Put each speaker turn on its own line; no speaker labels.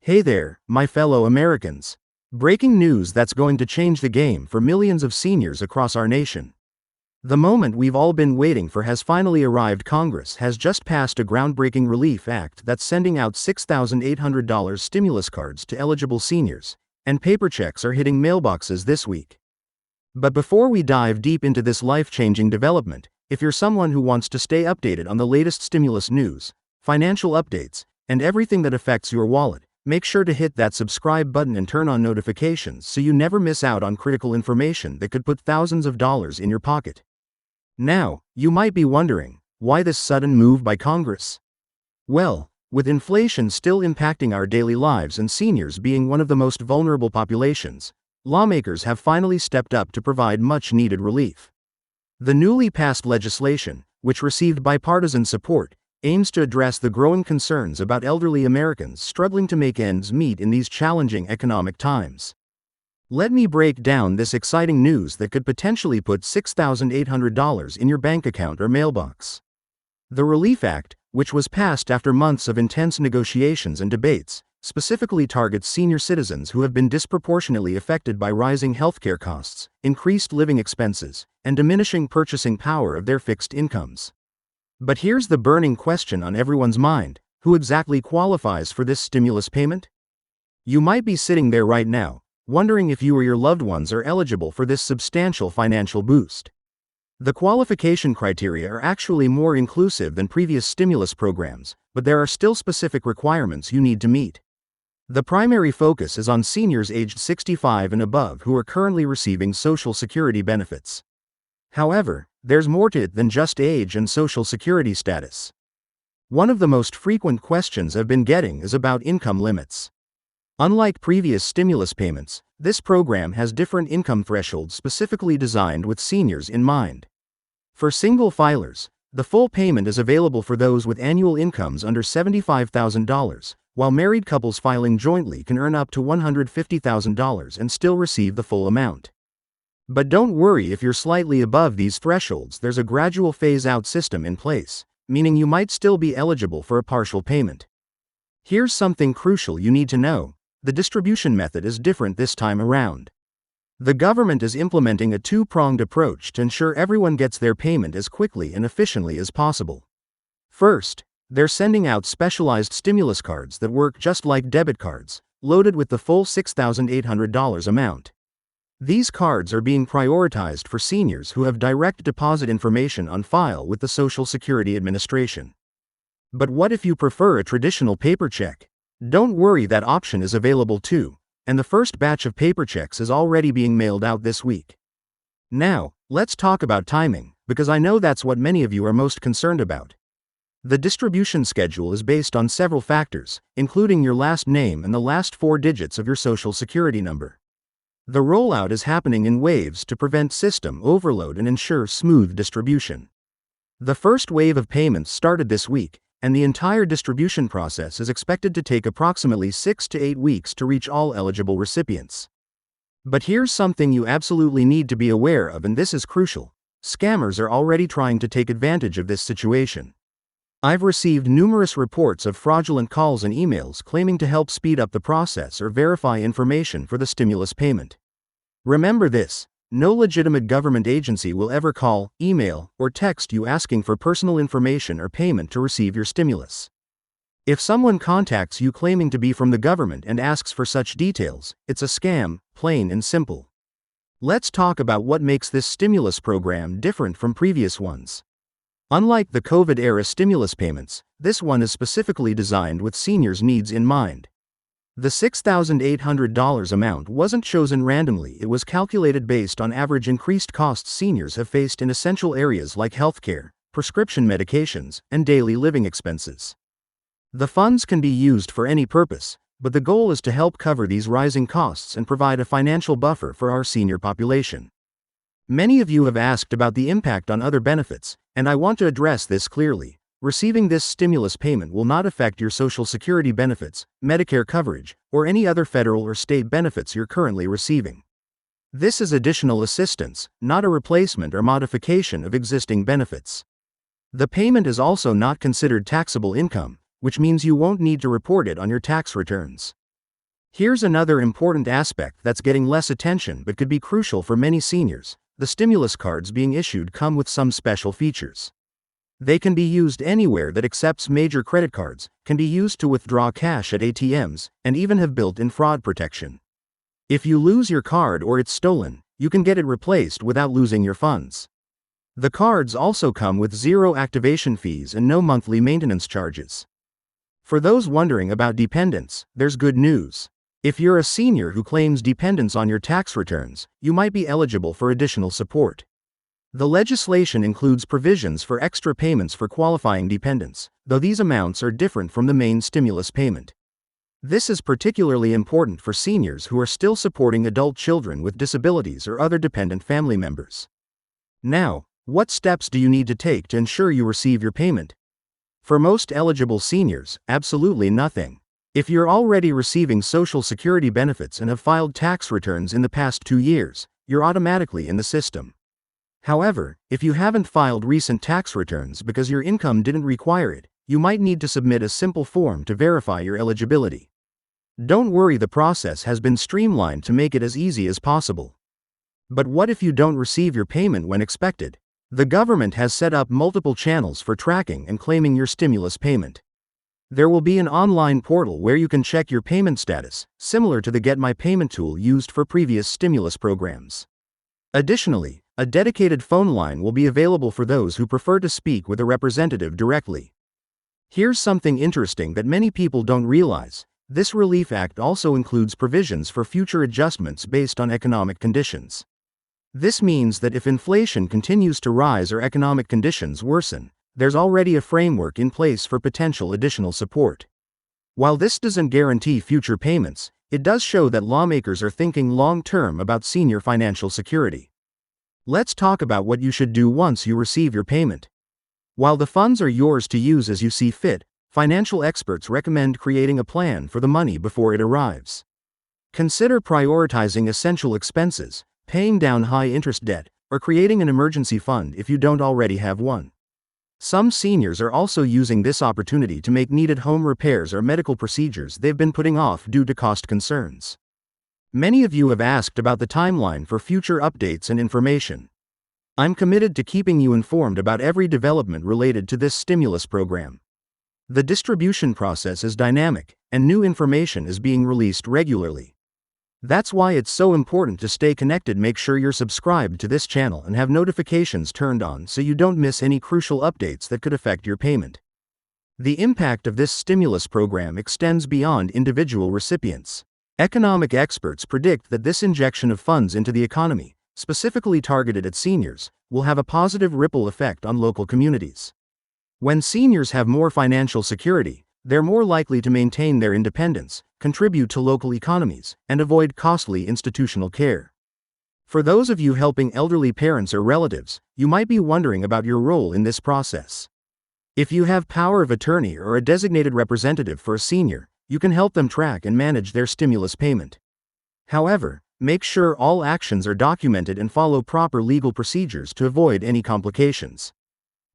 Hey there, my fellow Americans. Breaking news that's going to change the game for millions of seniors across our nation. The moment we've all been waiting for has finally arrived. Congress has just passed a groundbreaking relief act that's sending out $6,800 stimulus cards to eligible seniors, and paper checks are hitting mailboxes this week. But before we dive deep into this life-changing development, if you're someone who wants to stay updated on the latest stimulus news, financial updates, and everything that affects your wallet, make sure to hit that subscribe button and turn on notifications so you never miss out on critical information that could put thousands of dollars in your pocket. Now, you might be wondering, why this sudden move by Congress? Well, with inflation still impacting our daily lives and seniors being one of the most vulnerable populations, lawmakers have finally stepped up to provide much-needed relief. The newly passed legislation, which received bipartisan support, aims to address the growing concerns about elderly Americans struggling to make ends meet in these challenging economic times. Let me break down this exciting news that could potentially put $6,800 in your bank account or mailbox. The Relief Act, which was passed after months of intense negotiations and debates, specifically targets senior citizens who have been disproportionately affected by rising healthcare costs, increased living expenses, and diminishing purchasing power of their fixed incomes. But here's the burning question on everyone's mind: who exactly qualifies for this stimulus payment? You might be sitting there right now, wondering if you or your loved ones are eligible for this substantial financial boost. The qualification criteria are actually more inclusive than previous stimulus programs, but there are still specific requirements you need to meet. The primary focus is on seniors aged 65 and above who are currently receiving Social Security benefits. However, there's more to it than just age and Social Security status. One of the most frequent questions I've been getting is about income limits. Unlike previous stimulus payments, this program has different income thresholds specifically designed with seniors in mind. For single filers, the full payment is available for those with annual incomes under $75,000, while married couples filing jointly can earn up to $150,000 and still receive the full amount. But don't worry if you're slightly above these thresholds. There's a gradual phase-out system in place, meaning you might still be eligible for a partial payment. Here's something crucial you need to know: the distribution method is different this time around. The government is implementing a two-pronged approach to ensure everyone gets their payment as quickly and efficiently as possible. First, they're sending out specialized stimulus cards that work just like debit cards, loaded with the full $6,800 amount. These cards are being prioritized for seniors who have direct deposit information on file with the Social Security Administration. But what if you prefer a traditional paper check? Don't worry, that option is available too, and the first batch of paper checks is already being mailed out this week. Now, let's talk about timing, because I know that's what many of you are most concerned about. The distribution schedule is based on several factors, including your last name and the last 4 digits of your Social Security number. The rollout is happening in waves to prevent system overload and ensure smooth distribution. The first wave of payments started this week, and the entire distribution process is expected to take approximately 6 to 8 weeks to reach all eligible recipients. But here's something you absolutely need to be aware of, and this is crucial: scammers are already trying to take advantage of this situation. I've received numerous reports of fraudulent calls and emails claiming to help speed up the process or verify information for the stimulus payment. Remember this: no legitimate government agency will ever call, email, or text you asking for personal information or payment to receive your stimulus. If someone contacts you claiming to be from the government and asks for such details, it's a scam, plain and simple. Let's talk about what makes this stimulus program different from previous ones. Unlike the COVID-era stimulus payments, this one is specifically designed with seniors' needs in mind. The $6,800 amount wasn't chosen randomly. It was calculated based on average increased costs seniors have faced in essential areas like healthcare, prescription medications, and daily living expenses. The funds can be used for any purpose, but the goal is to help cover these rising costs and provide a financial buffer for our senior population. Many of you have asked about the impact on other benefits, and I want to address this clearly. Receiving this stimulus payment will not affect your Social Security benefits, Medicare coverage, or any other federal or state benefits you're currently receiving. This is additional assistance, not a replacement or modification of existing benefits. The payment is also not considered taxable income, which means you won't need to report it on your tax returns. Here's another important aspect that's getting less attention but could be crucial for many seniors. The stimulus cards being issued come with some special features. They can be used anywhere that accepts major credit cards, can be used to withdraw cash at ATMs, and even have built-in fraud protection. If you lose your card or it's stolen, you can get it replaced without losing your funds. The cards also come with zero activation fees and no monthly maintenance charges. For those wondering about dependents, there's good news. If you're a senior who claims dependents on your tax returns, you might be eligible for additional support. The legislation includes provisions for extra payments for qualifying dependents, though these amounts are different from the main stimulus payment. This is particularly important for seniors who are still supporting adult children with disabilities or other dependent family members. Now, what steps do you need to take to ensure you receive your payment? For most eligible seniors, absolutely nothing. If you're already receiving Social Security benefits and have filed tax returns in the past 2 years, you're automatically in the system. However, if you haven't filed recent tax returns because your income didn't require it, you might need to submit a simple form to verify your eligibility. Don't worry, the process has been streamlined to make it as easy as possible. But what if you don't receive your payment when expected? The government has set up multiple channels for tracking and claiming your stimulus payment. There will be an online portal where you can check your payment status, similar to the Get My Payment tool used for previous stimulus programs. Additionally, a dedicated phone line will be available for those who prefer to speak with a representative directly. Here's something interesting that many people don't realize. This Relief Act also includes provisions for future adjustments based on economic conditions. This means that if inflation continues to rise or economic conditions worsen, there's already a framework in place for potential additional support. While this doesn't guarantee future payments, it does show that lawmakers are thinking long-term about senior financial security. Let's talk about what you should do once you receive your payment. While the funds are yours to use as you see fit, financial experts recommend creating a plan for the money before it arrives. Consider prioritizing essential expenses, paying down high-interest debt, or creating an emergency fund if you don't already have one. Some seniors are also using this opportunity to make needed home repairs or medical procedures they've been putting off due to cost concerns. Many of you have asked about the timeline for future updates and information. I'm committed to keeping you informed about every development related to this stimulus program. The distribution process is dynamic, and new information is being released regularly. That's why it's so important to stay connected. Make sure you're subscribed to this channel and have notifications turned on so you don't miss any crucial updates that could affect your payment. The impact of this stimulus program extends beyond individual recipients. Economic experts predict that this injection of funds into the economy, specifically targeted at seniors, will have a positive ripple effect on local communities. When seniors have more financial security, they're more likely to maintain their independence, contribute to local economies, and avoid costly institutional care. For those of you helping elderly parents or relatives, you might be wondering about your role in this process. If you have power of attorney or a designated representative for a senior, you can help them track and manage their stimulus payment. However, make sure all actions are documented and follow proper legal procedures to avoid any complications.